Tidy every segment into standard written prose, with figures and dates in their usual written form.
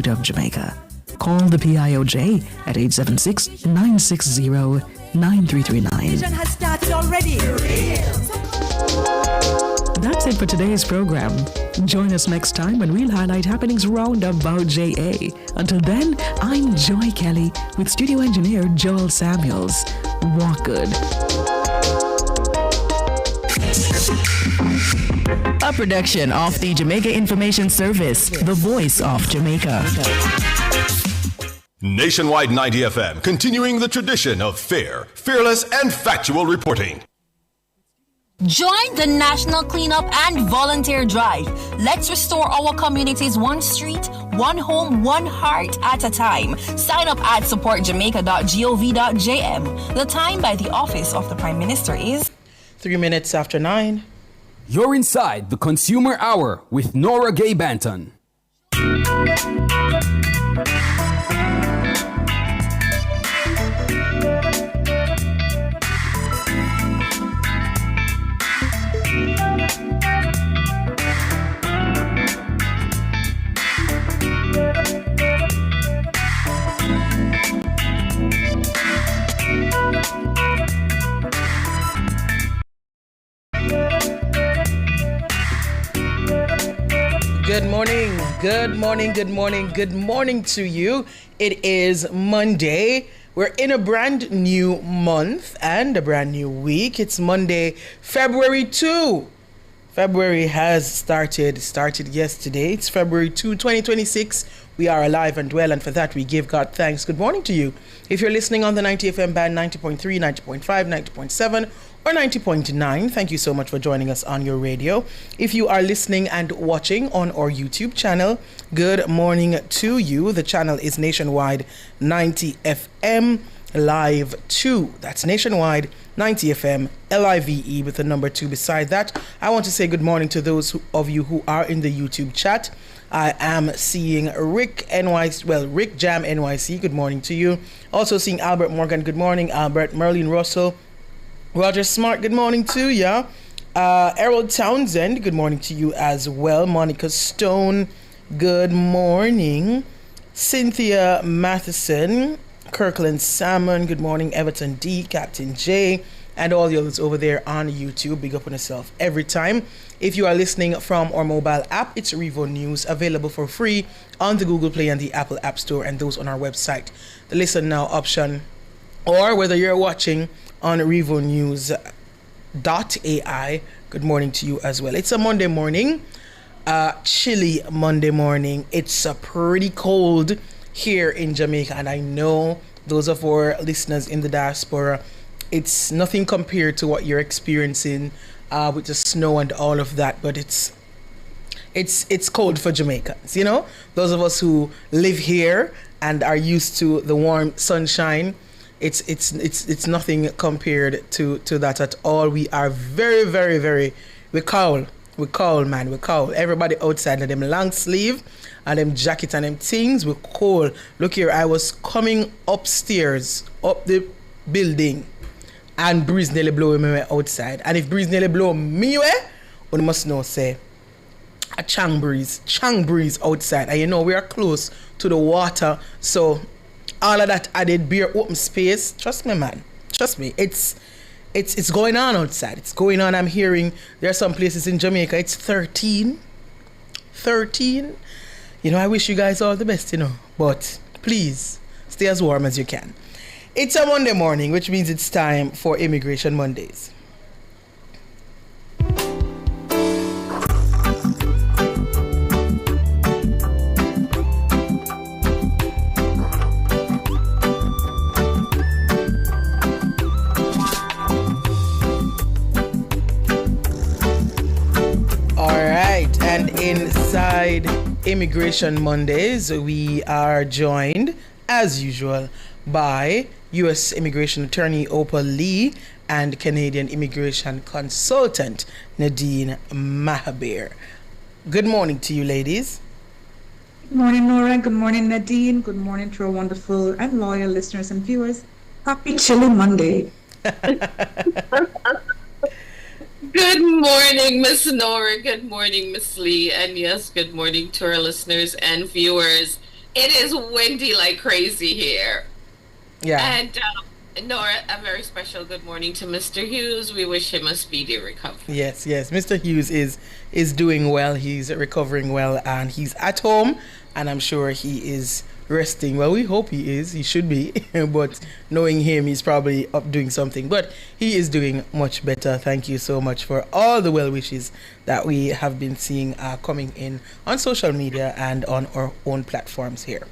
of Jamaica. Call the PIOJ at 876-960-9339. Has started already. That's it for today's program. Join us next time when we'll highlight happenings round about JA. Until then, I'm Joy Kelly with studio engineer Joel Samuels. Walk good. A production of the Jamaica Information Service, the voice of Jamaica. Nationwide 90 FM, continuing the tradition of fair, fearless, and factual reporting. Join the National Cleanup and Volunteer Drive. Let's restore our communities one street, one home, one heart at a time. Sign up at supportjamaica.gov.jm. The time by the Office of the Prime Minister is 3 minutes after 9. You're inside the Consumer Hour with Nora Gay Banton. Good morning to you. It is Monday. We're in a brand new month and a brand new week. It's Monday, February 2. February has started yesterday. It's February 2, 2026. We are alive and well, and for that we give God thanks. Good morning to you. If you're listening on the 90 FM band, 90.3, 90.5, 90.7, or 90.9, thank you so much for joining us on your radio. If you are listening and watching on our YouTube channel, good morning to you. The channel is Nationwide 90 FM Live 2. That's Nationwide 90 FM LIVE with the number 2 beside that. I want to say good morning to those of you who are in the YouTube chat. I am seeing Rick Jam NYC. Good morning to you. Also seeing Albert Morgan. Good morning, Albert. Merlin Russell. Roger Smart, good morning to ya. Errol Townsend, good morning to you as well. Monica Stone, good morning. Cynthia Matheson, Kirkland Salmon, good morning. Everton D, Captain J, and all the others over there on YouTube. Big up on yourself every time. If you are listening from our mobile app, it's Revo News, available for free on the Google Play and the Apple App Store, and those on our website. The Listen Now option, or whether you're watching on revonews.ai, good morning to you as well. It's a Monday morning, chilly Monday morning. It's pretty cold here in Jamaica, and I know those of our listeners in the diaspora, it's nothing compared to what you're experiencing with the snow and all of that, but it's cold for Jamaicans, you know? Those of us who live here and are used to the warm sunshine, it's nothing compared to that at all. We are very, very, very, we cold, man. Everybody outside of them long sleeve and them jacket and them things, we cold. Look here, I was coming upstairs, up the building, and breeze nearly blowing me away outside. And if breeze nearly blow me away, one must know, say, a chang breeze outside. And you know, we are close to the water, so all of that added bare open space. Trust me, man. Trust me. It's going on outside. It's going on. I'm hearing there are some places in Jamaica, it's 13. You know, I wish you guys all the best, you know. But please, stay as warm as you can. It's a Monday morning, which means it's time for Immigration Mondays. Inside Immigration Mondays, we are joined, as usual, by U.S. Immigration Attorney Opal Lee and Canadian Immigration Consultant Nadine Mahabir. Good morning to you, ladies. Good morning, Nora. Good morning, Nadine. Good morning to our wonderful and loyal listeners and viewers. Happy Chilly Monday. Good morning, Miss Nora. Good morning, Miss Lee. And yes, good morning to our listeners and viewers. It is windy like crazy here. Yeah. And Nora, a very special good morning to Mr. Hughes. We wish him a speedy recovery. Yes, yes. Mr. Hughes is doing well. He's recovering well, and he's at home, and I'm sure he is resting. Well, we hope he is. He should be. But knowing him, he's probably up doing something. But he is doing much better. Thank you so much for all the well wishes that we have been seeing coming in on social media and on our own platforms here.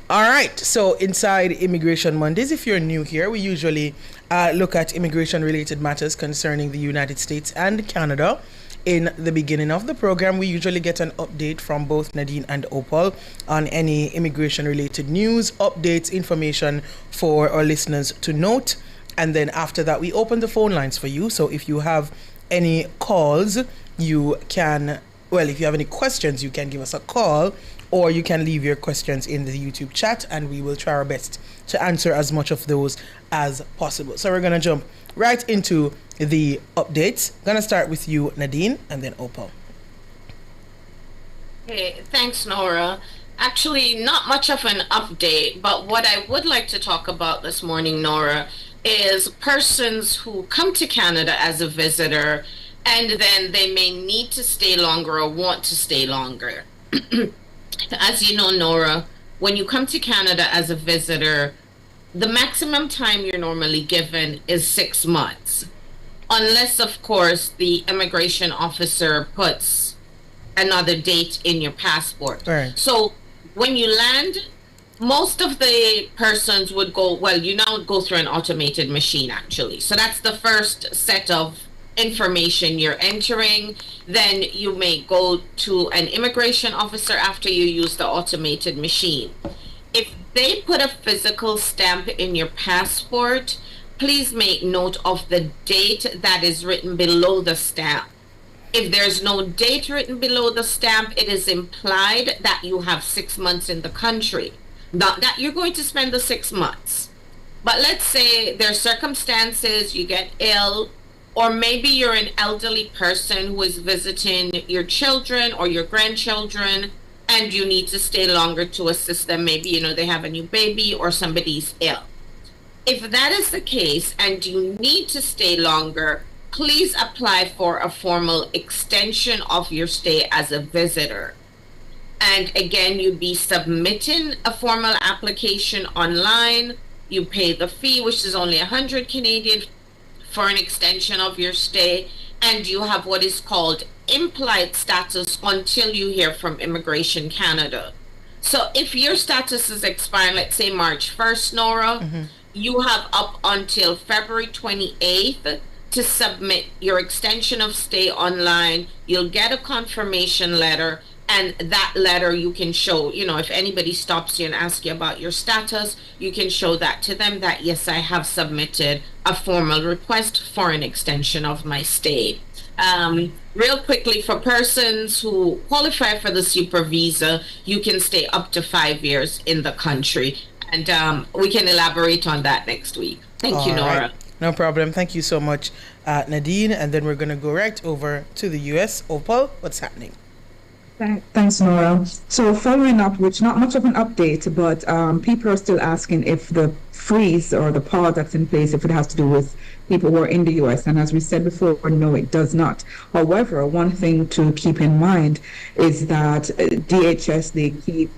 All right, so inside Immigration Mondays, if you're new here, we usually look at immigration-related matters concerning the United States and Canada. In the beginning of the program, we usually get an update from both Nadine and Opal on any immigration-related news, updates, information for our listeners to note. And then after that, we open the phone lines for you. So if you have any calls, you can, well, if you have any questions, you can give us a call, or you can leave your questions in the YouTube chat, and we will try our best to answer as much of those as possible. So we're going to jump right into the updates. Going to start with you, Nadine, and then Opal. Hey, thanks, Nora. Actually, not much of an update, but what I would like to talk about this morning, Nora, is persons who come to Canada as a visitor, and then they may need to stay longer or want to stay longer. As you know, Nora, when you come to Canada as a visitor, the maximum time you're normally given is 6 months. Unless, of course, the immigration officer puts another date in your passport. Right. So when you land, most of the persons would go, well, you now go through an automated machine, actually. So that's the first set of information you're entering. Then you may go to an immigration officer after you use the automated machine. If they put a physical stamp in your passport, please make note of the date that is written below the stamp. If there's no date written below the stamp, it is implied that you have 6 months in the country, not that you're going to spend the 6 months. But let's say there's circumstances, you get ill, or maybe you're an elderly person who is visiting your children or your grandchildren, and you need to stay longer to assist them. Maybe, you know, they have a new baby or somebody's ill. If that is the case and you need to stay longer, please apply for a formal extension of your stay as a visitor. And again, you'd be submitting a formal application online. You pay the fee, which is only 100 Canadian for an extension of your stay, and you have what is called implied status until you hear from Immigration Canada. So if your status is expiring, let's say March 1st, Nora, you have up until February 28th to submit your extension of stay online. You'll get a confirmation letter, and that letter you can show, you know, if anybody stops you and asks you about your status, you can show that to them that, yes, I have submitted a formal request for an extension of my stay. Real quickly, for persons who qualify for the super visa, you can stay up to 5 years in the country. And we can elaborate on that next week. Thank you, Nora. Right. No problem. Thank you so much, Nadine. And then we're going to go right over to the U.S. Opal, what's happening? Thanks, Nora. So following up, which not much of an update, but people are still asking if the freeze or the pause that's in place, if it has to do with people who are in the U.S. And as we said before, no, it does not. However, one thing to keep in mind is that DHS, they keep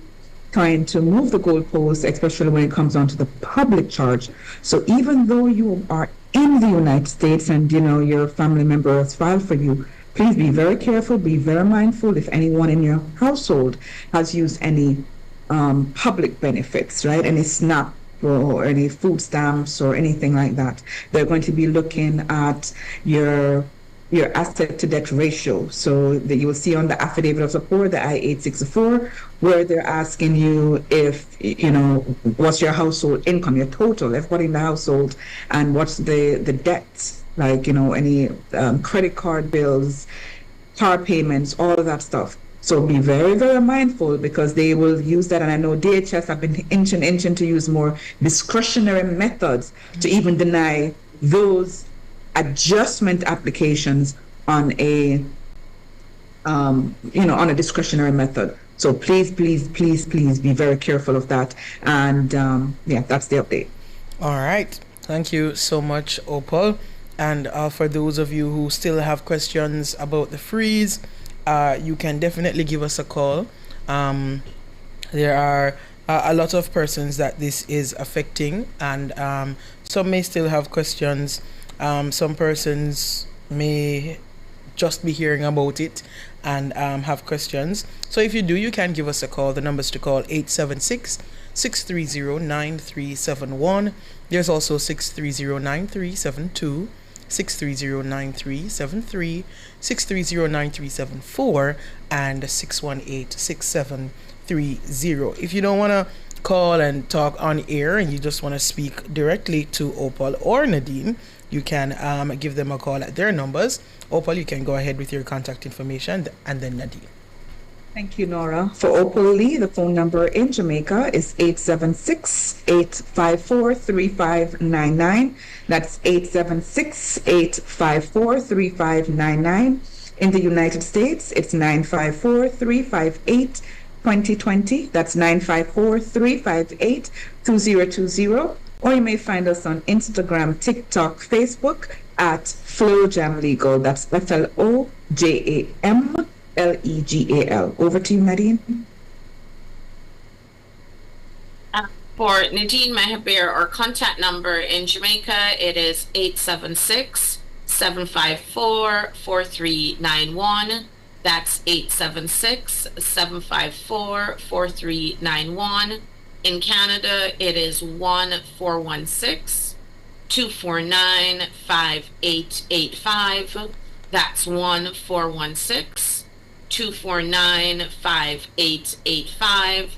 trying to move the goalposts, especially when it comes down to the public charge. So even though you are in the United States and, you know, your family member has filed for you, please be very careful, be very mindful if anyone in your household has used any public benefits, right? Any SNAP or any food stamps or anything like that. They're going to be looking at your asset to debt ratio. So that you will see on the affidavit of support, the I-864, where they're asking you if, you know, what's your household income, your total, everybody in the household, and what's the debts, like, you know, any credit card bills, car payments, all of that stuff. So be very, very mindful, because they will use that. And I know DHS have been inching to use more discretionary methods to even deny those adjustment applications on a, on a discretionary method. So please, please, please, please be very careful of that. And that's the update. All right. Thank you so much, Opal. And for those of you who still have questions about the freeze, you can definitely give us a call. There are a lot of persons that this is affecting, and some may still have questions. Some persons may just be hearing about it and have questions. So if you do, you can give us a call. The numbers to call 876-630-9371. There's also 630-9372, 630-9373, 630-9374, and 618-6730. If you don't want to call and talk on air and you just want to speak directly to Opal or Nadine, you can give them a call at their numbers. Opal, you can go ahead with your contact information, and then Nadine. Thank you, Nora. For Opal Lee, the phone number in Jamaica is 876-854-3599. That's 876-854-3599. In the United States, it's 954-358-2020. That's 954-358-2020. Or you may find us on Instagram, TikTok, Facebook at Flojam Legal. That's FLOJAMLEGAL. Over to you, Nadine. For Nadine Mehabir, our contact number in Jamaica, it is 876-754-4391. That's 876-754-4391. In Canada, it is 1-416-249-5885. That's 1-416-249-5885.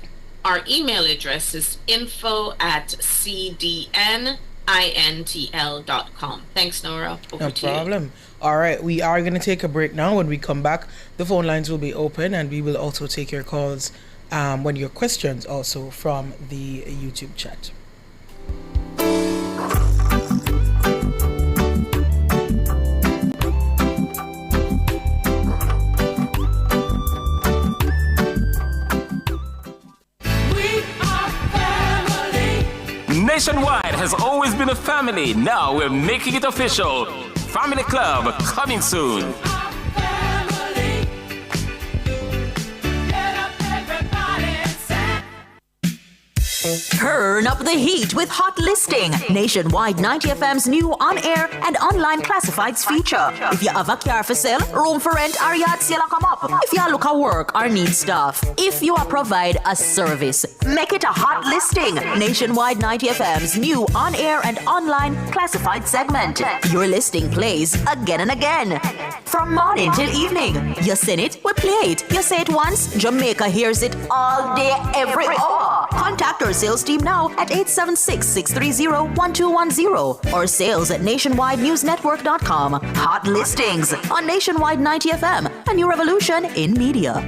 Our email address is info@cdnintl.com. Thanks, Nora. No problem. All right, we are going to take a break now. When we come back, the phone lines will be open, and we will also take your calls when your questions also from the YouTube chat. Nationwide has always been a family. Now we're making it official. Family Club coming soon. Turn up the heat with Hot Listing, Nationwide 90 FM's new on-air and online classifieds feature. If you have a car for sale, room for rent, or yard sale come up. If you look at work or need stuff. If you provide a service, make it a Hot Listing, Nationwide 90 FM's new on-air and online classified segment. Your listing plays again and again. From morning till evening. You sing it, we play it. You say it once, Jamaica hears it all day, every hour. Contact our sales team now at 876-630-1210 or sales at nationwidenewsnetwork.com. Hot Listings on Nationwide 90 FM, a new revolution in media.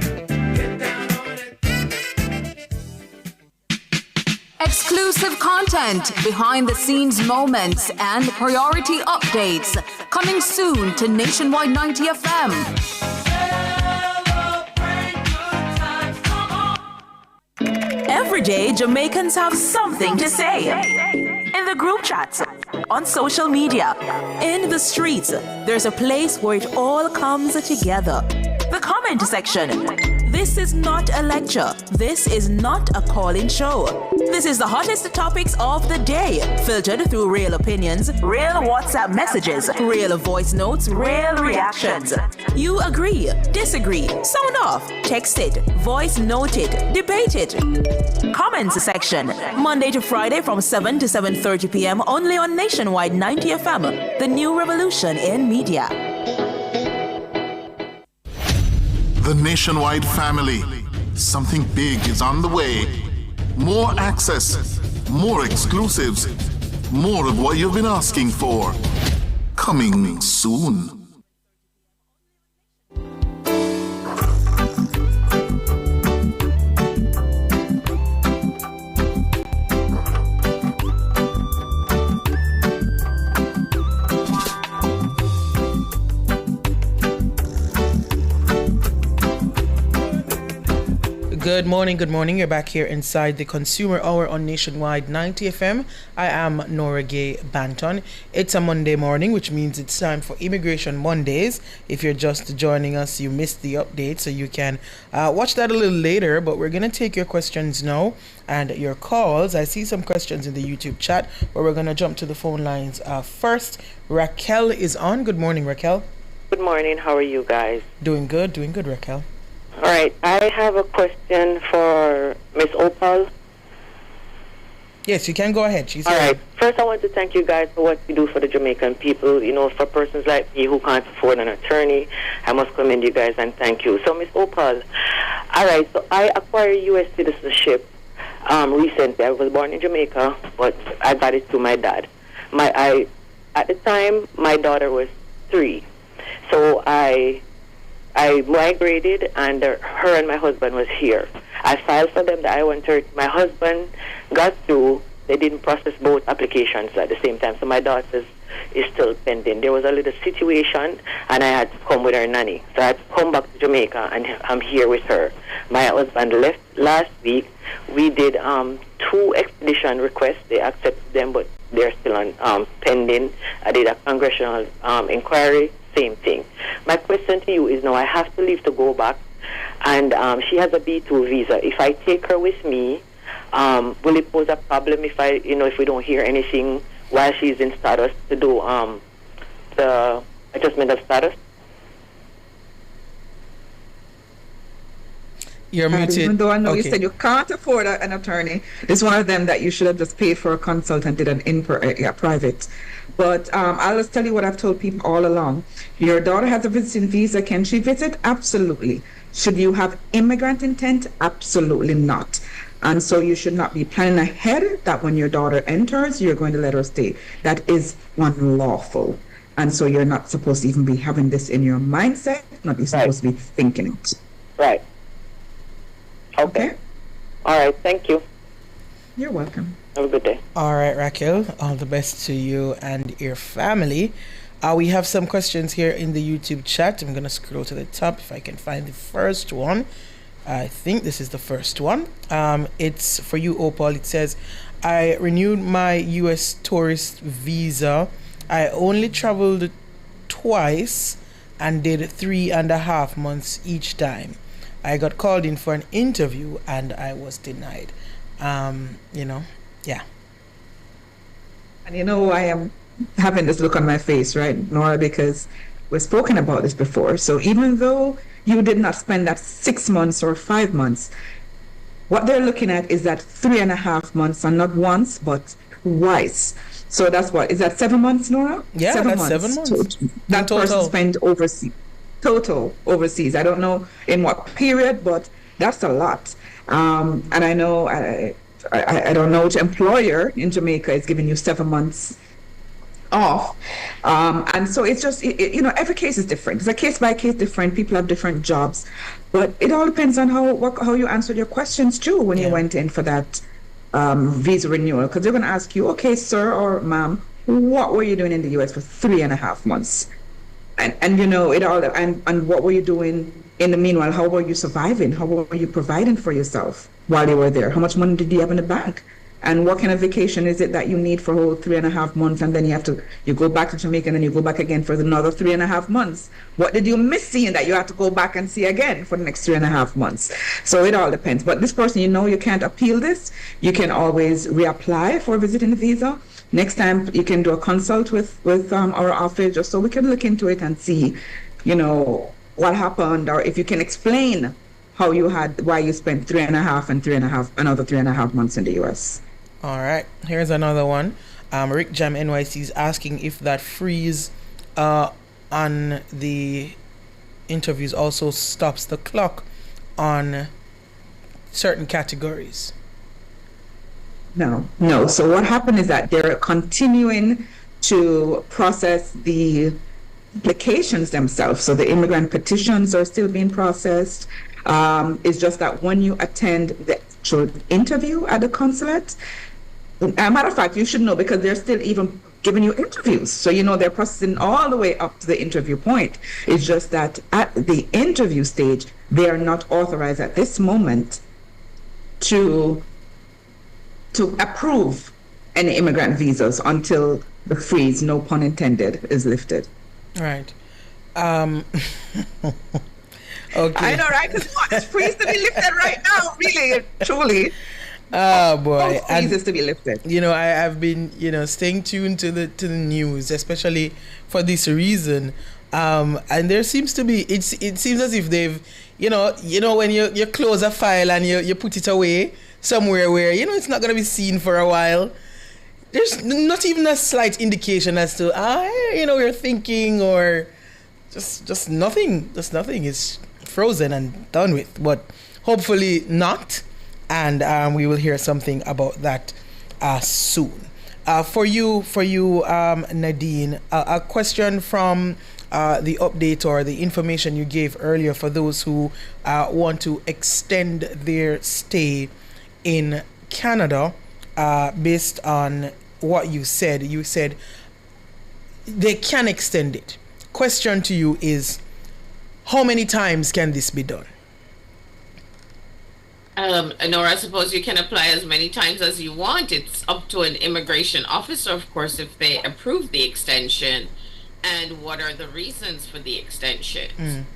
Exclusive content, behind the scenes moments, and priority updates coming soon to Nationwide 90 FM. Every day, Jamaicans have something to say. In the group chats, on social media, in the streets, there's a place where it all comes together. The comment section. This is not a lecture. This is not a call-in show. This is the hottest topics of the day, filtered through real opinions, real WhatsApp messages, real voice notes, real reactions. You agree, disagree, sound off, text it, voice note it, debate it. Comments section, Monday to Friday from 7 to 7:30 p.m. only on Nationwide 90 FM, the new revolution in media. The Nationwide family. Something big is on the way. More access, more exclusives, more of what you've been asking for. Coming soon. Good morning, good morning. You're back here inside the Consumer Hour on Nationwide 90 FM. I am Nora Gay Banton. It's a Monday morning, which means it's time for Immigration Mondays. If you're just joining us, you missed the update, so you can watch that a little later. But we're going to take your questions now and your calls. I see some questions in the YouTube chat, but we're going to jump to the phone lines first. Raquel is on. Good morning, Raquel. Good morning. How are you guys? Doing good, Raquel. All right. I have a question for Miss Opal. Yes, you can go ahead. She's all here. right. First, I want to thank you guys for what you do for the Jamaican people. You know, for persons like me who can't afford an attorney, I must commend you guys and thank you. So, Miss Opal, all right. So, I acquired U.S. citizenship recently. I was born in Jamaica, but I got it through my dad. At the time, my daughter was 3. So I migrated, and her and my husband was here. I filed for them the I-130. My husband got through. They didn't process both applications at the same time, so my daughter's is still pending. There was a little situation, and I had to come with her nanny. So I had to come back to Jamaica, and I'm here with her. My husband left last week. We did 2 expedition requests. They accepted them, but they're still on pending. I did a congressional inquiry. Same thing. My question to you is now I have to leave to go back, and she has a B2 visa. If I take her with me, will it pose a problem if we don't hear anything while she's in status to do the adjustment of status? You're muted. Even though I know you Okay. said you can't afford an attorney, it's one of them that you should have just paid for a consultant, did an private. But I'll just tell you what I've told people all along. Your daughter has a visiting visa. Can she visit? Absolutely. Should you have immigrant intent? Absolutely not. And so you should not be planning ahead that when your daughter enters, you're going to let her stay. That is unlawful. And so you're not supposed to even be having this in your mindset, not be supposed to be thinking it. Right. Okay. All right. Thank you. You're welcome. Have a good day. All right, Raquel. All the best to you and your family. We have some questions here in the YouTube chat. I'm going to scroll to the top if I can find the first one. I think this is the first one. It's for you, Opal. It says, I renewed my U.S. tourist visa. I only traveled twice and did 3.5 months each time. I got called in for an interview and I was denied. Yeah. And I am having this look on my face, right, Nora, because we've spoken about this before. So even though you did not spend that 6 months or 5 months, what they're looking at is that 3.5 months, and not once, but twice. So that's what, is that 7 months, Nora? Yeah, 7 that's months. 7 months. That person spent overseas. Total overseas. I don't know in what period, but that's a lot. And I know, I don't know which employer in Jamaica is giving you 7 months off. And so it's just, every case is different. It's a case by case different. People have different jobs. But it all depends on how you answered your questions too when you went in for that visa renewal. Because they're going to ask you, okay, sir or ma'am, what were you doing in the U.S. for 3.5 months? And it all, and what were you doing in the meanwhile? How were you surviving? How were you providing for yourself while you were there? How much money did you have in the bank? And what kind of vacation is it that you need for a whole 3.5 months? And then you go back to Jamaica and then you go back again for another 3.5 months. What did you miss seeing that you have to go back and see again for the next 3.5 months? So it all depends. But this person, you can't appeal this. You can always reapply for a visiting visa. Next time you can do a consult with our office just so we can look into it and see, what happened, or if you can explain why you spent 3.5 and another 3.5 months in the U.S. All right, here's another one. Rick Jam NYC is asking if that freeze on the interviews also stops the clock on certain categories. No. So what happened is that they're continuing to process the applications themselves. So the immigrant petitions are still being processed. It's just that when you attend the actual interview at the consulate, as a matter of fact, you should know because they're still even giving you interviews. So they're processing all the way up to the interview point. It's just that at the interview stage, they are not authorized at this moment to approve any immigrant visas until the freeze, no pun intended, is lifted. Right. Okay. I know, right? Because it's freeze to be lifted right now, really, truly. Oh boy, and freezes to be lifted. You know, I've been, staying tuned to the news, especially for this reason. And there seems to be, it seems as if they've, when you close a file and you put it away somewhere where it's not going to be seen for a while. There's not even a slight indication as to you're thinking, or just nothing. Just nothing. It's frozen and done with. But hopefully not. And we will hear something about that soon. For you, Nadine, a question from the update or the information you gave earlier for those who want to extend their stay in Canada, based on what you said. You said they can extend it. Question to you is, how many times can this be done? Nora, I suppose you can apply as many times as you want. It's up to an immigration officer, of course, if they approve the extension and what are the reasons for the extension.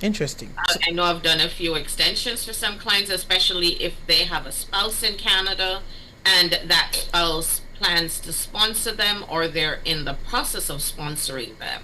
Interesting. I know I've done a few extensions for some clients, especially if they have a spouse in Canada and that spouse plans to sponsor them or they're in the process of sponsoring them.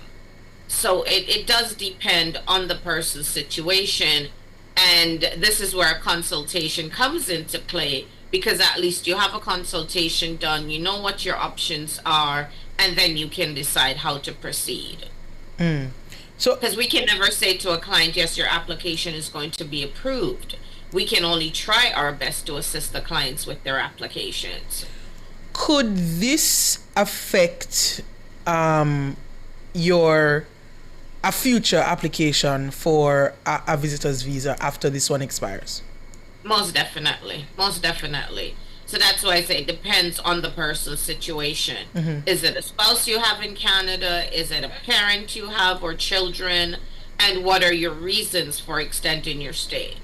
So it does depend on the person's situation. And this is where a consultation comes into play, because at least you have a consultation done, you know what your options are, and then you can decide how to proceed. So, because we can never say to a client, yes, your application is going to be approved. We can only try our best to assist the clients with their applications. Could this affect a future application for a visitor's visa after this one expires? Most definitely. So that's why I say it depends on the person's situation. Is it a spouse you have in Canada? Is it a parent you have, or children? And what are your reasons for extending your stay?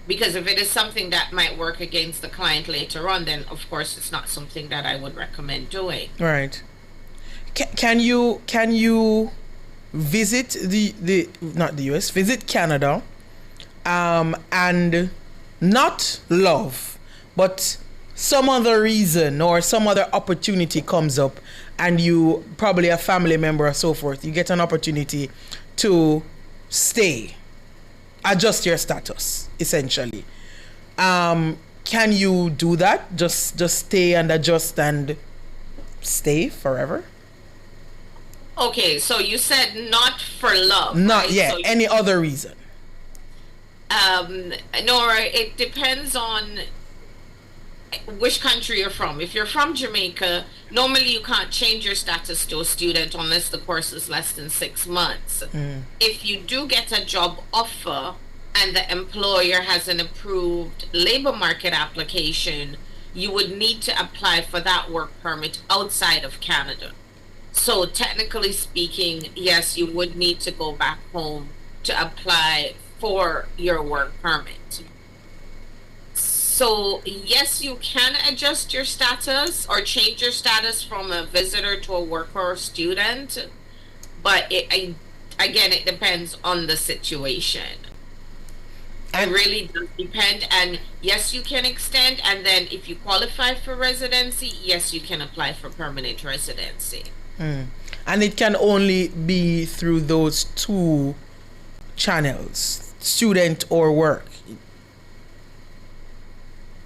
Because if it is something that might work against the client later on, then of course it's not something that I would recommend doing. Right. Can you visit not the US, visit Canada, and not love, but some other reason or some other opportunity comes up, and you, probably a family member or so forth, you get an opportunity to stay, adjust your status, essentially. Can you do that? Just stay and adjust and stay forever? Okay, so you said not for love. Not right? yet. So any other reason? Nora, it depends on which country you're from. If you're from Jamaica, normally you can't change your status to a student unless the course is less than 6 months. If you do get a job offer and the employer has an approved labor market application, you would need to apply for that work permit outside of Canada. So technically speaking, yes, you would need to go back home to apply for your work permit. So yes, you can adjust your status or change your status from a visitor to a worker or student, but it depends on the situation. It really does depend. And yes, you can extend, and then if you qualify for residency, yes, you can apply for permanent residency. And it can only be through those two channels, student or work.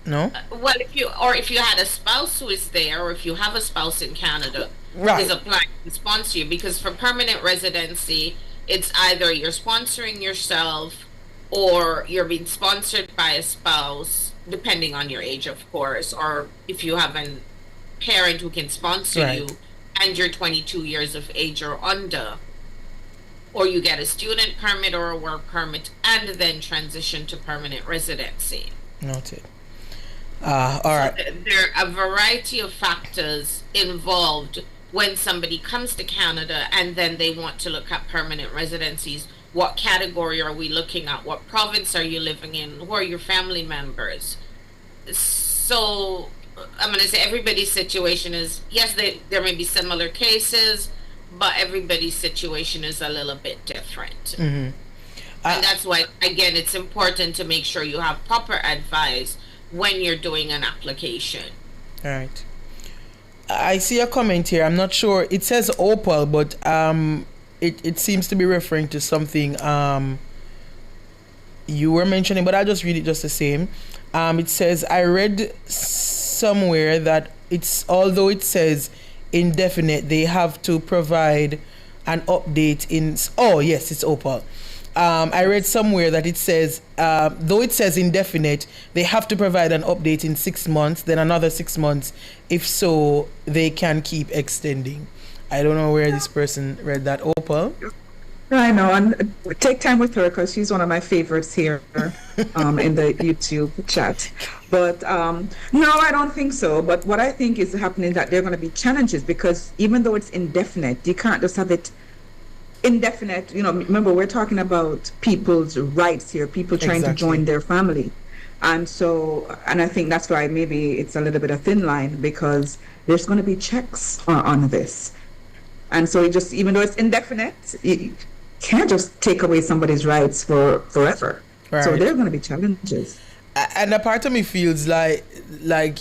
No? Well, if you had a spouse who is there, or if you have a spouse in Canada who is applying to sponsor you, because for permanent residency, it's either you're sponsoring yourself or you're being sponsored by a spouse, depending on your age, of course, or if you have a parent who can sponsor you and you're 22 years of age or under, or you get a student permit or a work permit and then transition to permanent residency. Noted. All right. So there are a variety of factors involved when somebody comes to Canada and then they want to look at permanent residencies. What category are we looking at? What province are you living in? Who are your family members? So I'm going to say everybody's situation is, yes, there may be similar cases, but everybody's situation is a little bit different. And that's why, again, it's important to make sure you have proper advice when you're doing an application. All right. I see a comment here. I'm not sure. It says Opal, but it seems to be referring to something you were mentioning, but I'll just read it just the same. It says, I read somewhere that although it says indefinite, they have to provide an update in... Oh, yes, it's Opal. I read somewhere that it says, though it says indefinite, they have to provide an update in 6 months, then another 6 months. If so, they can keep extending. I don't know where this person read that. Opal? I know, and take time with her because she's one of my favorites here in the YouTube chat. But no, I don't think so. But what I think is happening is that there are going to be challenges because even though it's indefinite, you can't just have it indefinite. You know, remember, we're talking about people's rights here, people trying to join their family. And so, and I think that's why maybe it's a little bit of thin line because there's going to be checks on this. And so it just, even though it's indefinite, you can't just take away somebody's rights for forever. Right. So there are going to be challenges. And a part of me feels like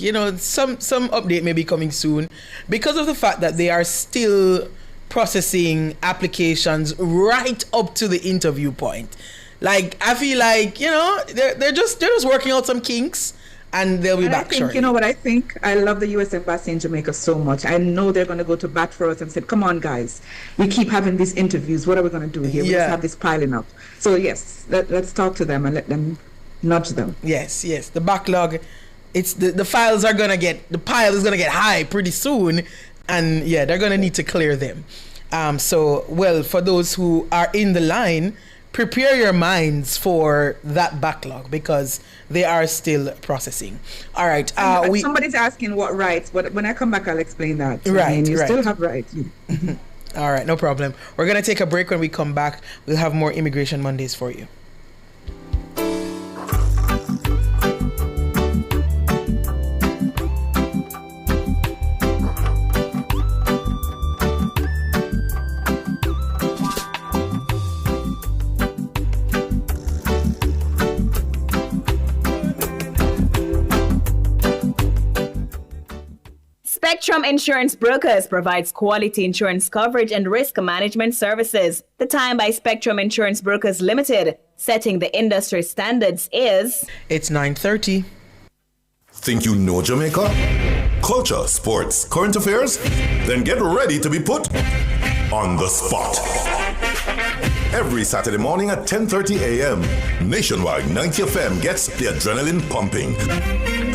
you know, some update may be coming soon because of the fact that they are still processing applications right up to the interview point. Like, I feel like, you know, they're just working out some kinks and they'll be back shortly. You know what I think? I love the U.S. Embassy in Jamaica so much. I know they're going to go to bat for us and say, come on, guys. We keep having these interviews. What are we going to do here? We just have this piling up. So, yes, let's talk to them and let them nudge them. Yes. The backlog, it's the files are going to get, the pile is going to get high pretty soon. And, yeah, they're going to need to clear them. So, well, for those who are in the line, prepare your minds for that backlog because they are still processing. All right. Somebody's asking what rights, but when I come back, I'll explain that. Right. I mean, you still have rights. All right. No problem. We're going to take a break. When we come back, we'll have more Immigration Mondays for you. Spectrum Insurance Brokers provides quality insurance coverage and risk management services. The time by Spectrum Insurance Brokers Limited, setting the industry standards, is... It's 9:30. Think you know Jamaica? Culture, sports, current affairs? Then get ready to be put on the spot. Every Saturday morning at 10:30 a.m., Nationwide 90 FM gets the adrenaline pumping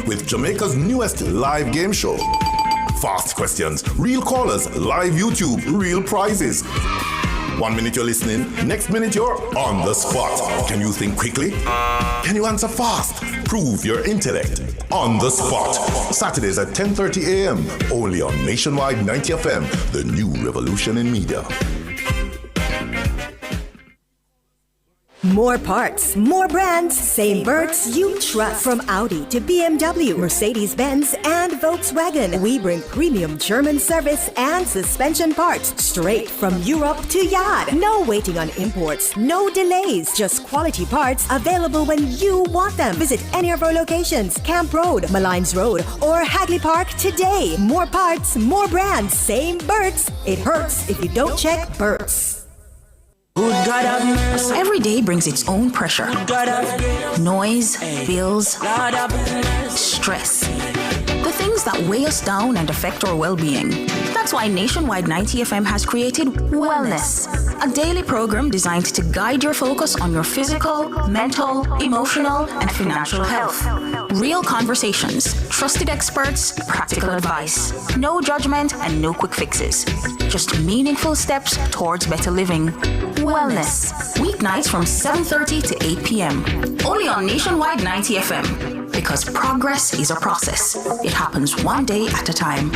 with Jamaica's newest live game show. Fast questions, real callers, live YouTube, real prizes. 1 minute you're listening, next minute you're on the spot. Can you think quickly? Can you answer fast? Prove your intellect on the spot. Saturdays at 10:30 a.m. only on Nationwide 90 FM, the new revolution in media. More parts, more brands, same Berts you trust. From Audi to BMW, Mercedes-Benz, and Volkswagen, we bring premium German service and suspension parts straight from Europe to Yard. No waiting on imports, no delays, just quality parts available when you want them. Visit any of our locations, Camp Road, Malines Road, or Hagley Park today. More parts, more brands, same Berts. It hurts if you don't check Berts. Every day brings its own pressure. Noise, bills, stress. The things that weigh us down and affect our well-being. That's why Nationwide 90 FM has created Wellness, a daily program designed to guide your focus on your physical, mental, emotional, and financial health. Real conversations, trusted experts, practical advice. No judgment and no quick fixes. Just meaningful steps towards better living. Wellness, weeknights from 7:30 to 8 p.m. Only on Nationwide 90 FM. Because progress is a process. It happens one day at a time.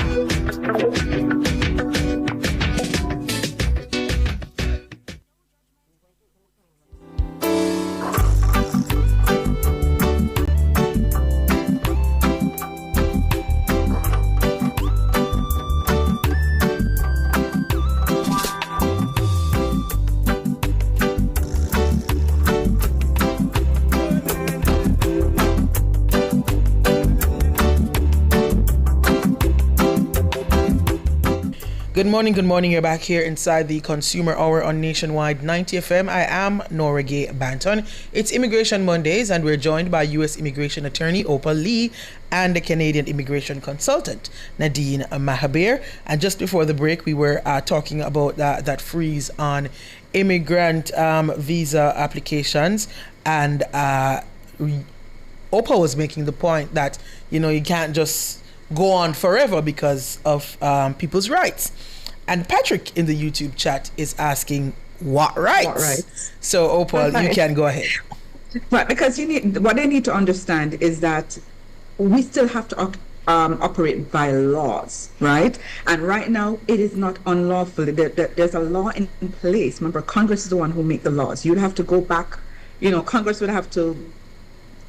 Good morning. You're back here inside the Consumer Hour on Nationwide 90 FM. I am Nora Gay Banton. It's Immigration Mondays, and we're joined by U.S. Immigration Attorney Opal Lee and the Canadian Immigration Consultant Nadine Mahabir. And just before the break, we were talking about that freeze on immigrant visa applications, and Opal was making the point that you can't just go on forever because of people's rights. And Patrick in the YouTube chat is asking, what rights? What rights? So Opal, you can go ahead. Right, because what they need to understand is that we still have to operate by laws, right? And right now, it is not unlawful. There's a law in place. Remember, Congress is the one who make the laws. You'd have to go back. Congress would have to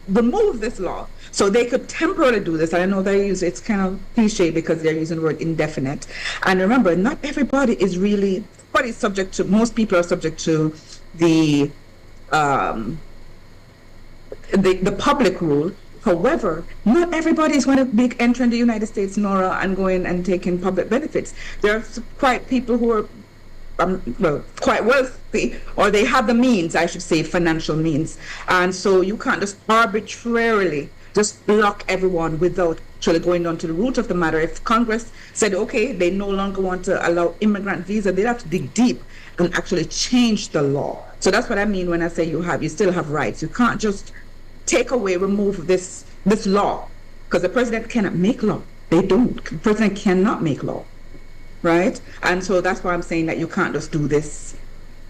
remove this law. So they could temporarily do this. I know it's kind of cliche because they're using the word indefinite. And remember, not everybody is really, most people are subject to the public rule. However, not everybody is going to be entering the United States, Nora, and going and taking public benefits. There are quite people who are quite wealthy, or they have the means, I should say, financial means. And so you can't just arbitrarily just block everyone without actually going down to the root of the matter. If Congress said, okay, they no longer want to allow immigrant visa, they'd have to dig deep and actually change the law. So that's what I mean when I say you still have rights. You can't just remove this law, because the president cannot make law. They don't. The president cannot make law. Right? And so that's why I'm saying that you can't just do this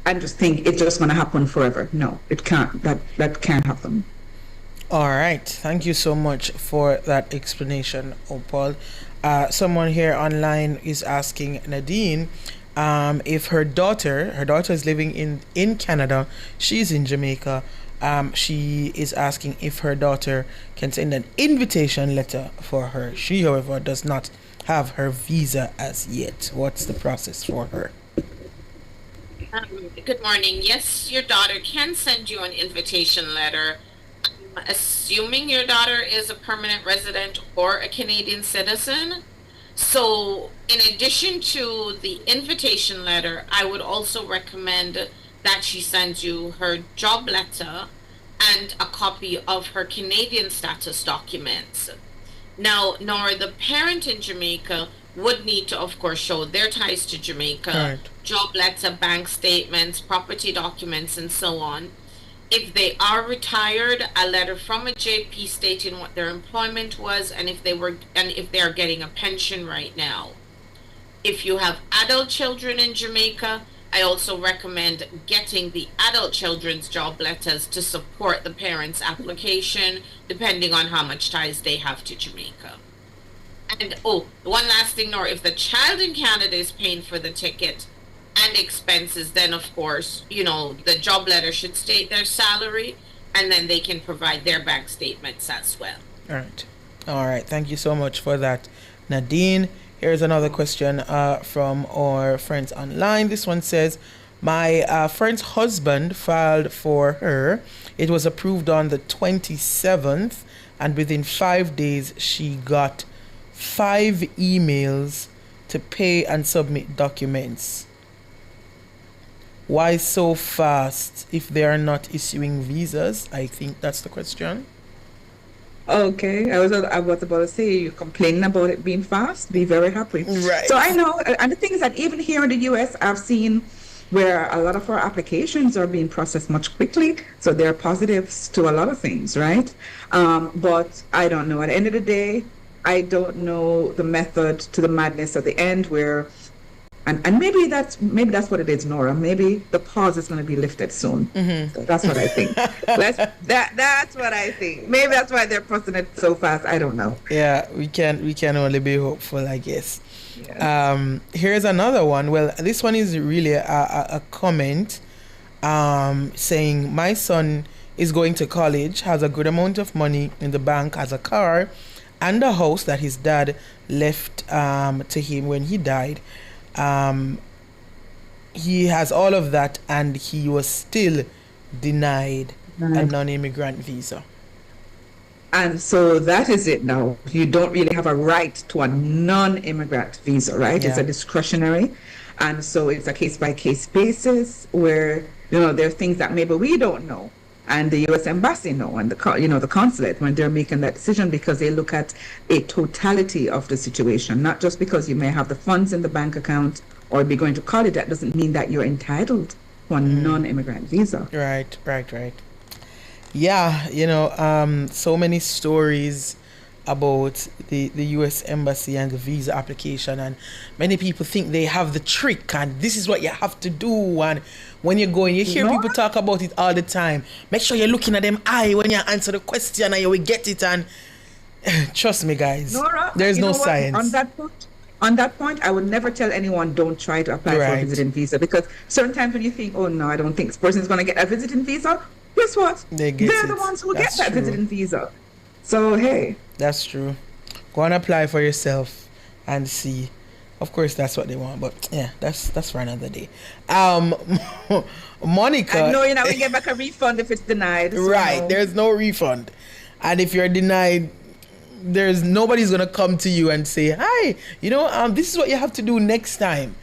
and just think it's just going to happen forever. No, it can't. That can't happen. All right. Thank you so much for that explanation, Opal. Someone here online is asking Nadine if her daughter is living in Canada. She's in Jamaica. She is asking if her daughter can send an invitation letter for her. She, however, does not have her visa as yet. What's the process for her? Good morning. Yes, your daughter can send you an invitation letter. Assuming your daughter is a permanent resident or a Canadian citizen. So in addition to the invitation letter, I would also recommend that she sends you her job letter and a copy of her Canadian status documents. Now, Nora, the parent in Jamaica would need to, of course, show their ties to Jamaica, right. Job letter, bank statements, property documents, and so on. If they are retired, a letter from a JP stating what their employment was and if they are getting a pension right now. If you have adult children in Jamaica, I also recommend getting the adult children's job letters to support the parents' application, depending on how much ties they have to Jamaica. And one last thing, Nora, if the child in Canada is paying for the ticket and expenses, then of course, the job letter should state their salary, and then they can provide their bank statements as well. All right. Thank you so much for that, Nadine. Here's another question from our friends online. This one says, my friend's husband filed for her. It was approved on the 27th, and within 5 days, she got 5 emails to pay and submit documents. Why so fast if they are not issuing visas? I think that's the question. Okay, I was about to say, you're complaining about it being fast. Be very happy. Right. So I know, and the thing is that even here in the U.S., I've seen where a lot of our applications are being processed much quickly. So there are positives to a lot of things, right? But I don't know. At the end of the day, I don't know the method to the madness at the end where. And maybe that's what it is, Nora. Maybe the pause is going to be lifted soon. Mm-hmm. That's what I think. That's what I think. Maybe that's why they're pressing it so fast. I don't know. Yeah, we can only be hopeful, I guess. Yeah. Here's another one. Well, this one is really a comment saying, my son is going to college, has a good amount of money in the bank, has a car and a house that his dad left to him when he died. He has all of that, and he was still denied a non-immigrant visa. And so that is it now. You don't really have a right to a non-immigrant visa, right? It's a discretionary. And so it's a case-by-case basis where, there are things that maybe we don't know. And the U.S. Embassy know, and the consulate, when they're making that decision, because they look at a totality of the situation, not just because you may have the funds in the bank account or be going to college. That doesn't mean that you're entitled to a non-immigrant visa. Right. Yeah, so many stories about the U.S. Embassy and the visa application, and many people think they have the trick and this is what you have to do. And when you're going, you hear people talk about it all the time. Make sure you're looking at them eye when you answer the question and you will get it. And trust me, guys, Nora, there's no science. On that point, I would never tell anyone don't try to apply for a visiting visa, because certain times when you think, oh no, I don't think this person is going to get a visiting visa, guess what? They're the ones who get that visiting visa. So hey, that's true. Go and apply for yourself and see. Of course, that's what they want, but yeah, that's for another day. Monica, I know you're not gonna get back a refund if it's denied. So right? no. There's no refund, and if you're denied, there's nobody's gonna come to you and say, "Hi, this is what you have to do next time."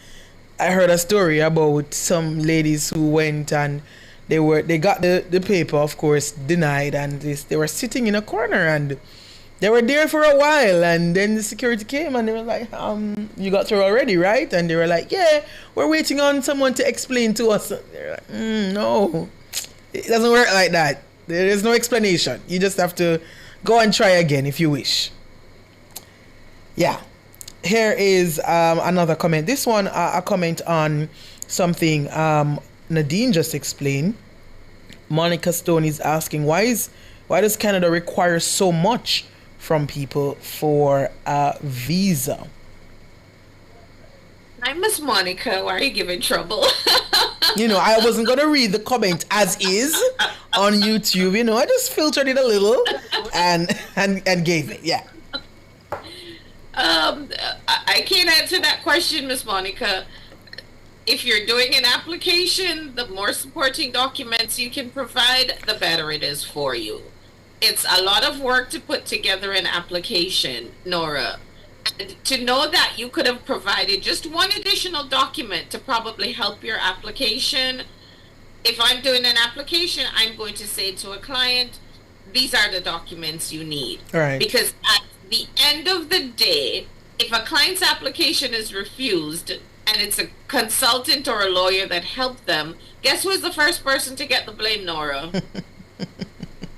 I heard a story about some ladies who went and they got the paper, of course, denied, and they were sitting in a corner and they were there for a while, and then the security came and they were like, you got through already, right? And they were like, yeah, we're waiting on someone to explain to us. They're like, no, it doesn't work like that. There is no explanation. You just have to go and try again if you wish. Yeah. Here is another comment. This one, a comment on something Nadine just explained. Monica Stone is asking, why does Canada require so much from people for a visa? Hi, Miss Monica. Why are you giving trouble? I wasn't going to read the comment as is on YouTube. I just filtered it a little and gave it. Yeah. I can't answer that question, Miss Monica. If you're doing an application, the more supporting documents you can provide, the better it is for you. It's a lot of work to put together an application, Nora. And to know that you could have provided just one additional document to probably help your application. If I'm doing an application, I'm going to say to a client, these are the documents you need. Right. Because at the end of the day, if a client's application is refused and it's a consultant or a lawyer that helped them, guess who's the first person to get the blame, Nora?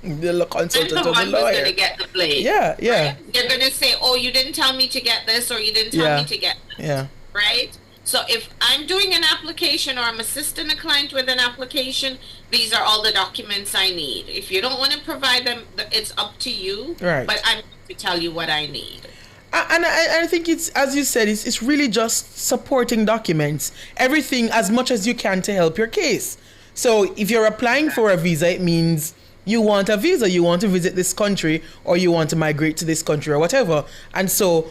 The consultant or the lawyer. Who's going to get the blame. Yeah. Right? They're going to say, oh, you didn't tell me to get this, or you didn't tell me to get this. Yeah. Right? So if I'm doing an application or I'm assisting a client with an application, these are all the documents I need. If you don't want to provide them, it's up to you. Right. But I'm going to tell you what I need. And I think it's, as you said, it's really just supporting documents. Everything as much as you can to help your case. So if you're applying for a visa, it means you want a visa, you want to visit this country, or you want to migrate to this country or whatever. And so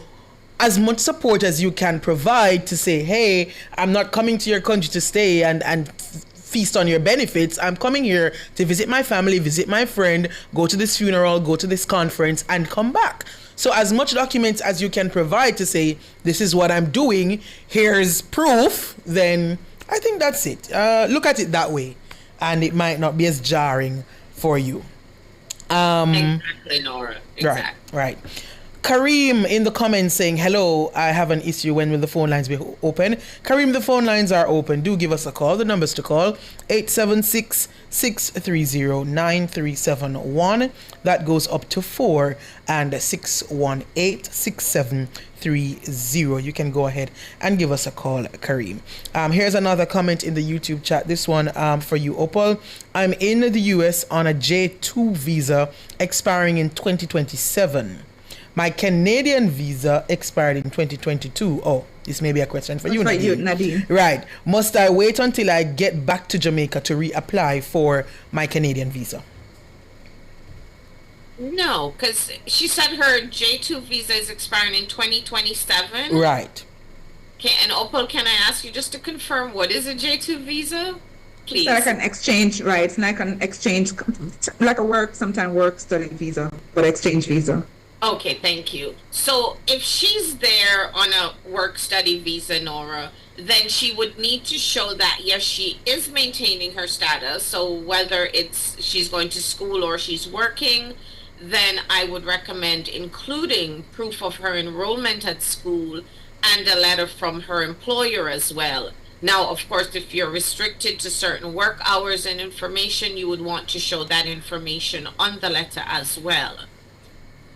as much support as you can provide to say, hey, I'm not coming to your country to stay and feast on your benefits. I'm coming here to visit my family, visit my friend, go to this funeral, go to this conference, and come back. So as much documents as you can provide to say, this is what I'm doing, here's proof, then I think that's it. Look at it that way, and it might not be as jarring for you. Exactly, Nora. Exactly. Right. Kareem in the comments saying, hello, I have an issue. When will the phone lines be open? Kareem, the phone lines are open. Do give us a call. The numbers to call, 876-630-9371. That goes up to 4, and 618-6730. You can go ahead and give us a call, Kareem. Here's another comment in the YouTube chat. This one for you, Opal. I'm in the US on a J2 visa expiring in 2027. My Canadian visa expired in 2022. Oh, this may be a question for you, Nadine. Right. Must I wait until I get back to Jamaica to reapply for my Canadian visa? No, because she said her J2 visa is expiring in 2027. Right. Okay, and Opal, can I ask you just to confirm, what is a J2 visa? please. It's like an exchange, right? It's like an exchange, like a sometimes work study visa, but exchange visa. Okay, thank you. So if she's there on a work study visa, Nora, then she would need to show that, yes, she is maintaining her status. So whether it's she's going to school or she's working, then I would recommend including proof of her enrollment at school and a letter from her employer as well. Now, of course, if you're restricted to certain work hours and information, you would want to show that information on the letter as well.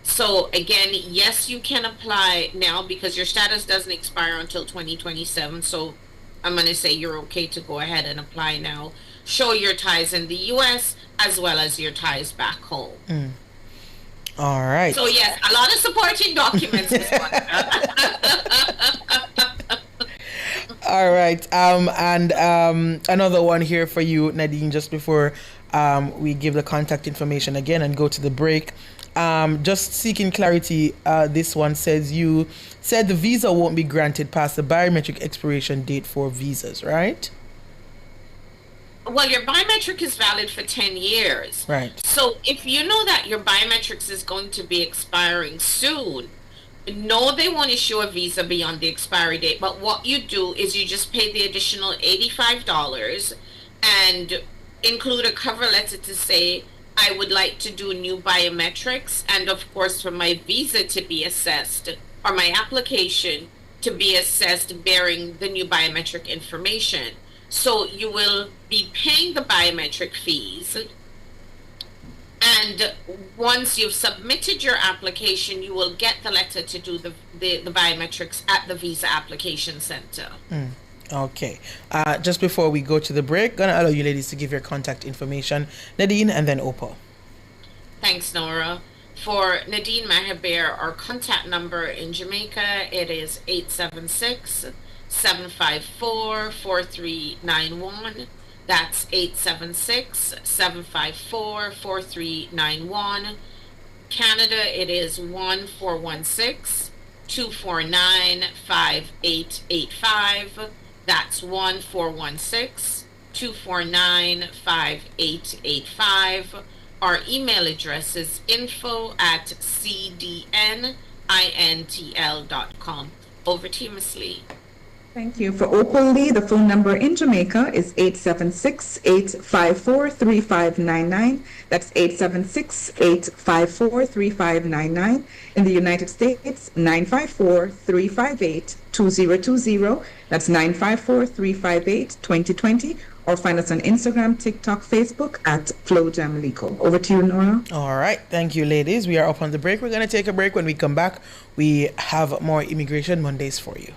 So again, yes, you can apply now because your status doesn't expire until 2027. So I'm going to say you're okay to go ahead and apply now. Show your ties in the U.S. as well as your ties back home. All right. So yes, a lot of supporting documents this one. All right. And another one here for you, Nadine, just before we give the contact information again and go to the break. Just seeking clarity, this one says you said the visa won't be granted past the biometric expiration date for visas, right? Well, your biometric is valid for 10 years. Right. So if you know that your biometrics is going to be expiring soon, no, they won't issue a visa beyond the expiry date. But what you do is you just pay the additional $85 and include a cover letter to say, I would like to do new biometrics, and of course for my visa to be assessed or my application to be assessed bearing the new biometric information. So you will be paying the biometric fees, and once you've submitted your application, you will get the letter to do the biometrics at the visa application center. Okay. Just before we go to the break, gonna allow you ladies to give your contact information. Nadine and then Opal. Thanks, Nora. For Nadine Mahaber, our contact number in Jamaica, it is 876-754-4391. That's 876-754-4391. Canada, it is 1-416-249-5885. That's 1-416-249-5885. Our email address is info@cdnintl.com. Over to you, Ms. Lee. Thank you. For Opal Lee, the phone number in Jamaica is 876-854-3599. That's 876-854-3599. In the United States, 954-358-2020. That's 954-358-2020. Or find us on Instagram, TikTok, Facebook at FlowJamLeco. Over to you, Nora. All right. Thank you, ladies. We are up on the break. We're going to take a break. When we come back, we have more Immigration Mondays for you.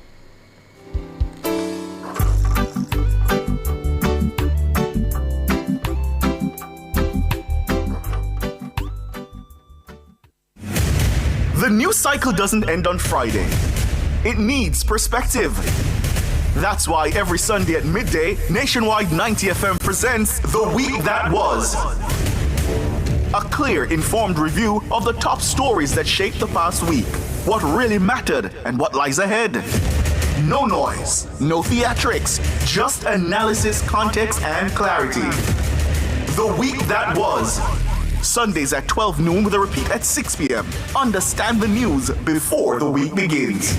The news cycle doesn't end on Friday. It needs perspective. That's why every Sunday at midday, Nationwide 90 FM presents The Week That Was. A clear, informed review of the top stories that shaped the past week, what really mattered and what lies ahead. No noise, no theatrics, just analysis, context, and clarity. The Week That Was. Sundays at 12 noon with a repeat at 6 p.m. Understand the news before the week begins.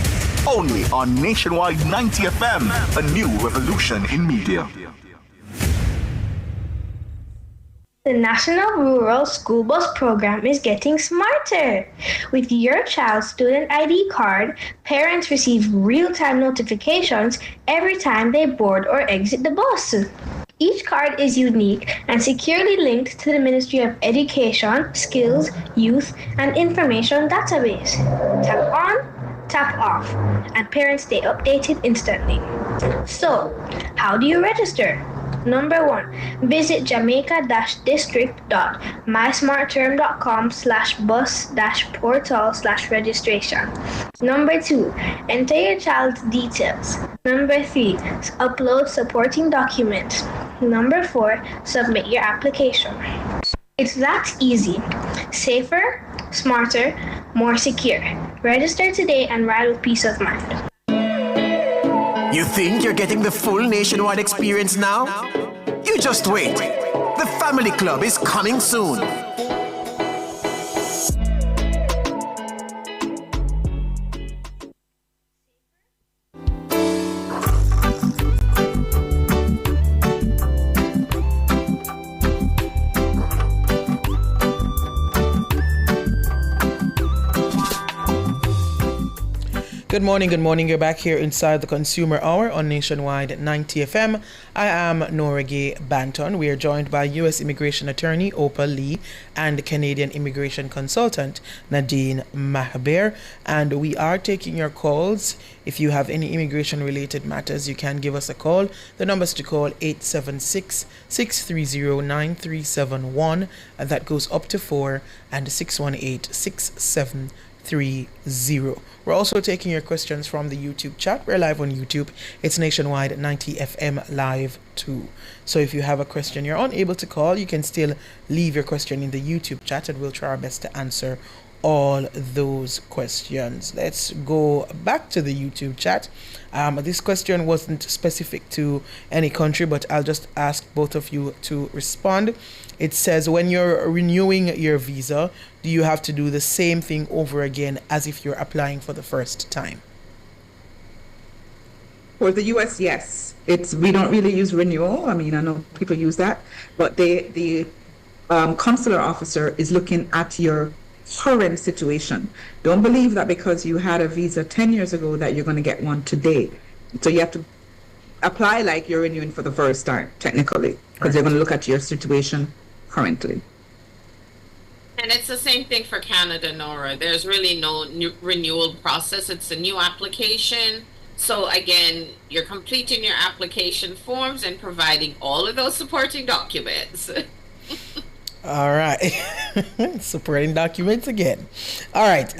Only on Nationwide 90 FM, a new revolution in media. The National Rural School Bus Program is getting smarter. With your child's student ID card, parents receive real-time notifications every time they board or exit the bus. Each card is unique and securely linked to the Ministry of Education, Skills, Youth, and Information database. Tap on, tap off, and parents stay updated instantly. So, how do you register? Number 1, visit jamaica-district.mysmartterm.com/bus-portal/registration. Number 2, enter your child's details. Number 3, upload supporting documents. Number 4, submit your application. It's that easy. Safer, smarter, more secure. Register today and ride with peace of mind. You think you're getting the full Nationwide experience now? You You just wait. The Family Club is coming soon. Good morning, good morning. You're back here inside the Consumer Hour on Nationwide 90 FM. I am Nora Gay Banton. We are joined by U.S. Immigration Attorney Opal Lee and Canadian Immigration Consultant Nadine Mahaber. And we are taking your calls. If you have any immigration-related matters, you can give us a call. The numbers to call 876-630-9371. And that goes up to 4 and 618-6730. We're also taking your questions from the YouTube chat. We're live on YouTube. It's Nationwide 90 FM Live too. So if you have a question you're unable to call, you can still leave your question in the YouTube chat and we'll try our best to answer all those questions. Let's go back to the YouTube chat. This question wasn't specific to any country, but I'll just ask both of you to respond. It says, when you're renewing your visa, do you have to do the same thing over again as if you're applying for the first time? For the U.S., yes. We don't really use renewal. I mean, I know people use that, but the consular officer is looking at your current situation. Don't believe that because you had a visa 10 years ago that you're going to get one today. So you have to apply like you're renewing for the first time, technically, because they're going to look at your situation currently. And it's the same thing for Canada, Nora. There's really no renewal process. It's a new application. So again, you're completing your application forms and providing all of those supporting documents. All right. Supporting documents again. All right.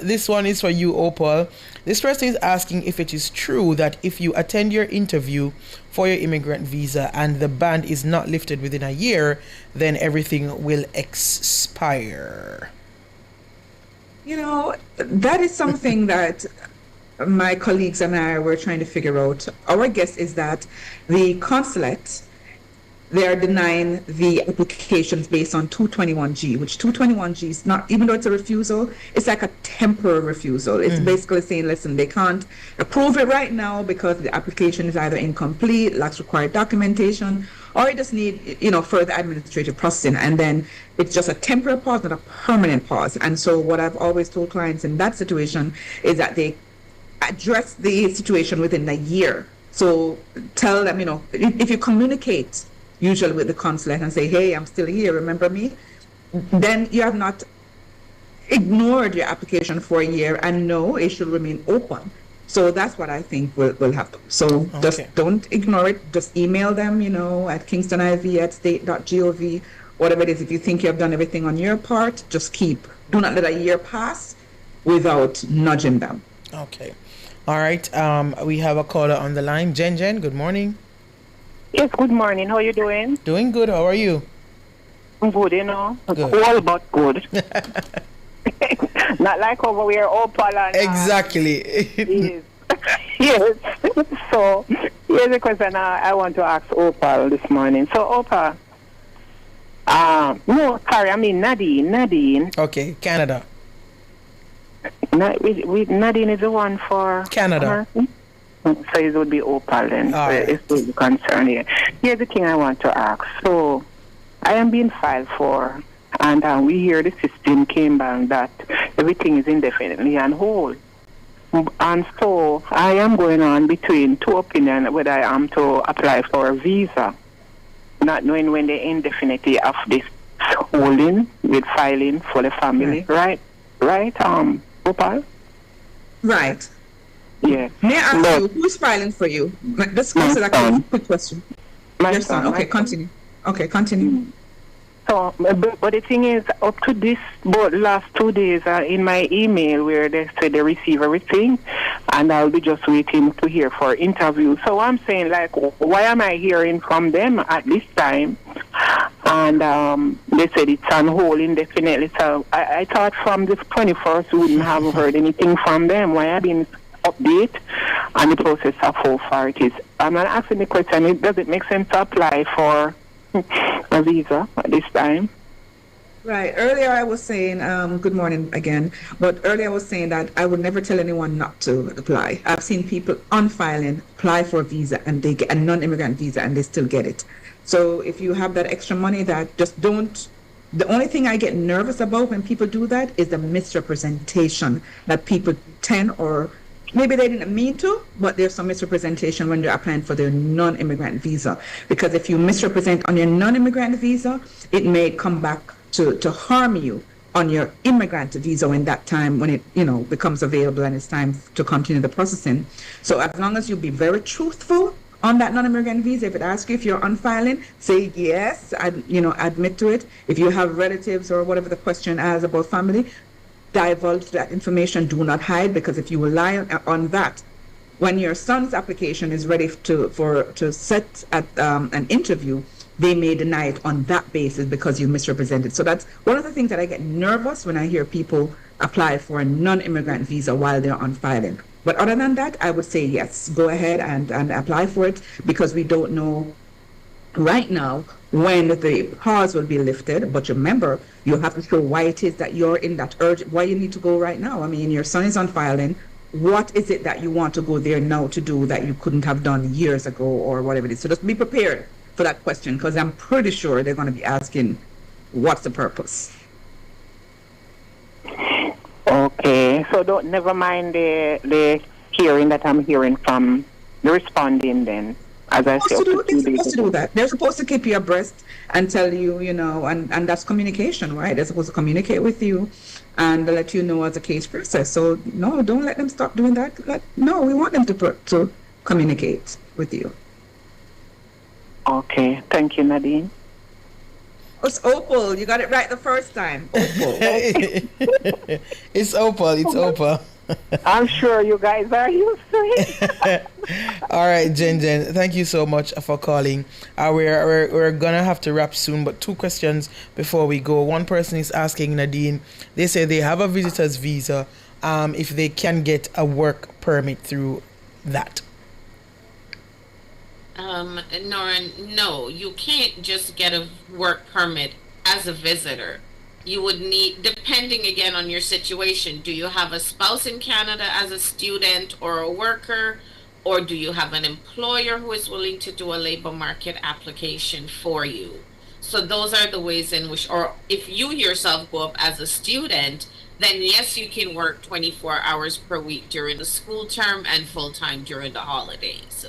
This one is for you, Opal. This person is asking if it is true that if you attend your interview for your immigrant visa and the ban is not lifted within a year, then everything will expire. You know, that is something that my colleagues and I were trying to figure out. Our guess is that the consulate, they are denying the applications based on 221G, which 221G is not, even though it's a refusal, it's like a temporary refusal. It's basically saying, listen, they can't approve it right now because the application is either incomplete, lacks required documentation, or it just need, further administrative processing. And then it's just a temporary pause, not a permanent pause. And so what I've always told clients in that situation is that they address the situation within a year. So tell them, if you communicate usually with the consulate and say, hey, I'm still here, remember me? Then you have not ignored your application for a year, and no, it should remain open. So that's what I think will happen. So just don't ignore it. Just email them, at KingstonIV@state.gov, whatever it is. If you think you have done everything on your part, just do not let a year pass without nudging them. Okay. All right. We have a caller on the line. Jen, good morning. Yes, good morning. How are you doing? Doing good. How are you? I'm good, Good. All but good. Not like over here, Opal and... Exactly. Yes. Yes. So, here's a question I want to ask Opal this morning. So, Opal, Nadine. Okay, Canada. Nadine is the one for... Canada. So it would be Opal then. It's the concern here. Here's the thing I want to ask. So I am being filed for, and we hear the system came back that everything is indefinitely on hold. And so I am going on between two opinions whether I am to apply for a visa, not knowing when the indefinity of this holding with filing for the family. Right, Opal? Right. Yeah. May I ask you, who's filing for you? Just answer that quick question. Your son. Okay, continue. So, but the thing is, up to this, but last 2 days in my email where they said they receive everything, and I'll be just waiting to hear for interview. So I'm saying, like, why am I hearing from them at this time? And they said it's on hold indefinitely. So I thought from the 21st we wouldn't have heard anything from them. Why I've been update on the process of how far it is. I'm not asking the question, does it make sense to apply for a visa at this time? Right. Earlier I was saying, good morning again, but earlier I was saying that I would never tell anyone not to apply. I've seen people on filing apply for a visa and they get a non-immigrant visa and they still get it. So if you have that extra money, that just don't. The only thing I get nervous about when people do that is the misrepresentation that people tend, or maybe they didn't mean to, but there's some misrepresentation when they're applying for their non-immigrant visa. Because if you misrepresent on your non-immigrant visa, it may come back to harm you on your immigrant visa when that time, when it becomes available and it's time to continue the processing. So as long as you be very truthful on that non-immigrant visa, if it asks you if you're on filing, say yes, admit to it. If you have relatives or whatever the question asks about family, divulge that information. Do not hide, because if you rely on that, when your son's application is ready to set at an interview, they may deny it on that basis because you misrepresented. So that's one of the things that I get nervous when I hear people apply for a non-immigrant visa while they're on filing. But other than that, I would say yes, go ahead and apply for it, because we don't know right now when the pause will be lifted. But remember, you have to show why it is that you're in that urge, why you need to go right now. I mean, your son is on filing. What is it that you want to go there now to do that you couldn't have done years ago or whatever it is? So just be prepared for that question, because I'm pretty sure they're going to be asking, what's the purpose? Okay, so never mind the hearing that I'm hearing from the responding then. As I said, they're supposed to do that. They're supposed to keep you abreast and tell you, and that's communication, right? They're supposed to communicate with you and let you know as a case process. So no, don't let them stop doing that. No, we want them to communicate with you. Okay, thank you, Nadine. It's Opal. You got it right the first time. Opal. It's Opal. It's Opal. I'm sure you guys are used to it. All right, Jen, thank you so much for calling. We're gonna have to wrap soon, but 2 questions before we go. One person is asking Nadine. They say they have a visitor's visa. If they can get a work permit through that. Nora, no, you can't just get a work permit as a visitor. You would need, depending again on your situation, do you have a spouse in Canada as a student or a worker, or do you have an employer who is willing to do a labor market application for you? So those are the ways in which, or if you yourself go up as a student, then yes, you can work 24 hours per week during the school term and full-time during the holidays.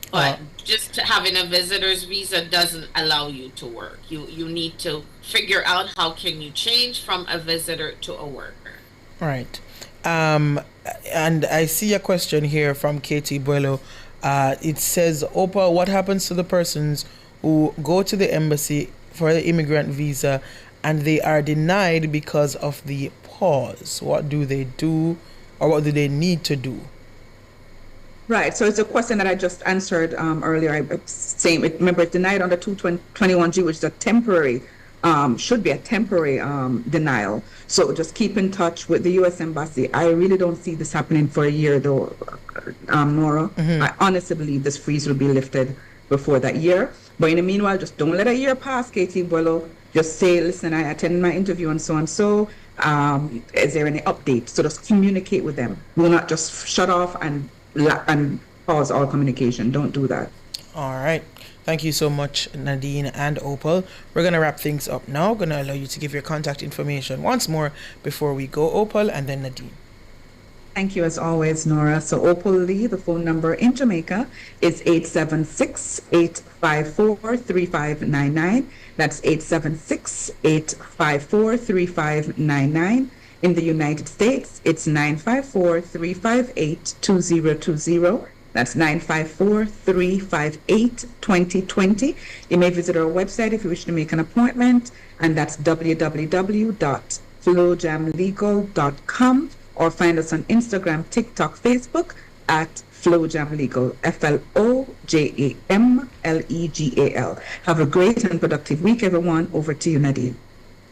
But just having a visitor's visa doesn't allow you to work. You need to figure out how can you change from a visitor to a worker. Right. And I see a question here from Katie Buelo. It says, Opa, what happens to the persons who go to the embassy for the immigrant visa and they are denied because of the pause? What do they do, or what do they need to do? Right. So it's a question that I just answered earlier. Remember, it's denied under 221G, which is a temporary, should be a temporary denial. So just keep in touch with the U.S. Embassy. I really don't see this happening for a year, though, Nora. Mm-hmm. I honestly believe this freeze will be lifted before that year. But in the meanwhile, just don't let a year pass, Katie Buelo. Just say, listen, I attended my interview and so and so. Is there any update? So just communicate with them. Do not just shut off and pause all communication. Don't do that. All right. Thank you so much, Nadine and Opal. We're going to wrap things up now. Going to allow you to give your contact information once more before we go. Opal and then Nadine. Thank you as always, Nora. So Opal Lee, the phone number in Jamaica is 876-854-3599. That's 876-854-3599. In the United States, it's 954-358-2020. That's 954-358-2020. You may visit our website if you wish to make an appointment, and that's www.flowjamlegal.com, or find us on Instagram, TikTok, Facebook at FlowJamLegal, FLOJAMLEGAL. Have a great and productive week, everyone. Over to you, Nadine.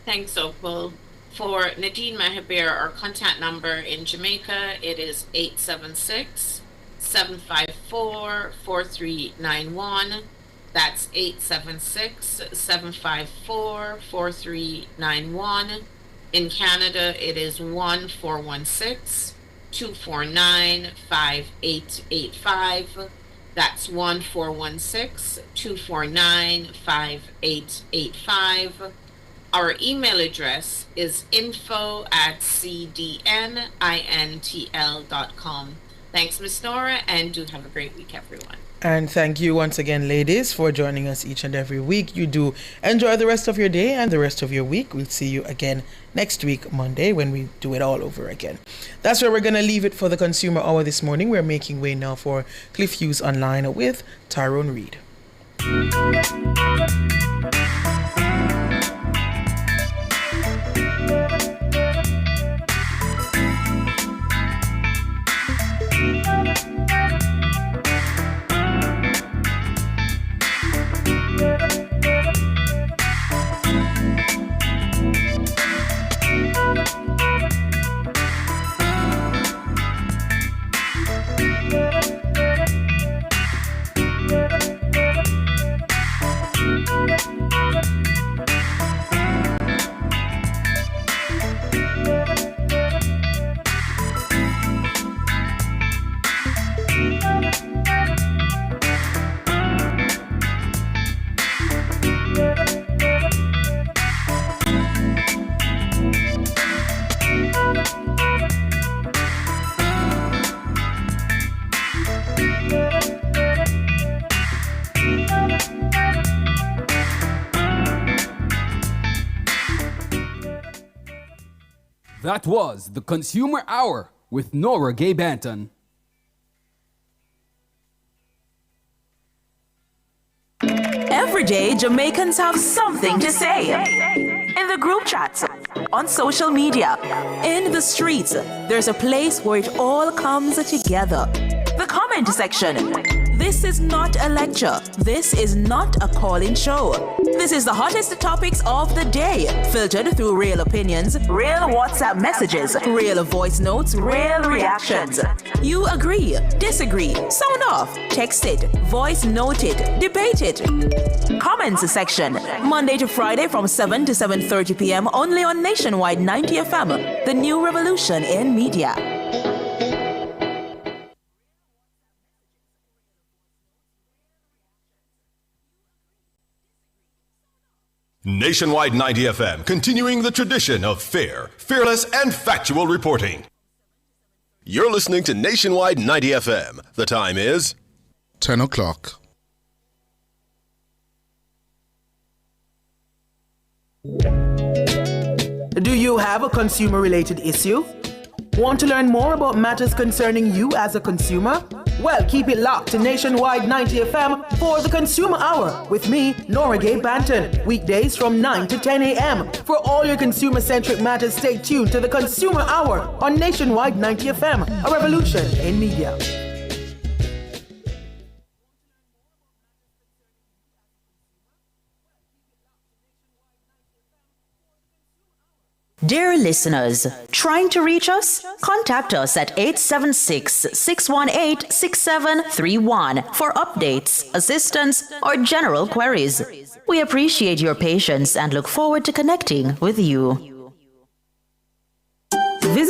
Thanks, Opal. For Nadine Mahabir, our contact number in Jamaica, it is 876-754-4391. That's 876-754-4391. In Canada, it is 1-416-249-5885. That's 1-416-249-5885. Our email address is info@cdnintl.com. Thanks, Miss Nora, and do have a great week, everyone. And thank you once again, ladies, for joining us each and every week. You do enjoy the rest of your day and the rest of your week. We'll see you again next week, Monday, when we do it all over again. That's where we're going to leave it for the Consumer Hour this morning. We're making way now for Cliff Hughes Online with Tyrone Reed. That was the Consumer Hour with Nora Gay Banton. Every day, Jamaicans have something to say. In the group chats, on social media, in the streets, there's a place where it all comes together. The comment section. This is not a lecture. This is not a call-in show. This is the hottest topics of the day, filtered through real opinions, real WhatsApp messages, real voice notes, real reactions. You agree, disagree, sound off, text it, voice note it, debate it. Comments section, Monday to Friday from 7 to 7:30 p.m. only on Nationwide 90 FM, the new revolution in media. Nationwide 90 FM, continuing the tradition of fair, fearless, and factual reporting. You're listening to Nationwide 90 FM. The time is 10 o'clock. Do you have a consumer-related issue? Want to learn more about matters concerning you as a consumer? Well, keep it locked to Nationwide 90 FM for the Consumer Hour with me, Nora Gay Banton. Weekdays from 9 to 10 a.m. For all your consumer-centric matters, stay tuned to the Consumer Hour on Nationwide 90 FM, a revolution in media. Dear listeners, trying to reach us? Contact us at 876-618-6731 for updates, assistance, or general queries. We appreciate your patience and look forward to connecting with you.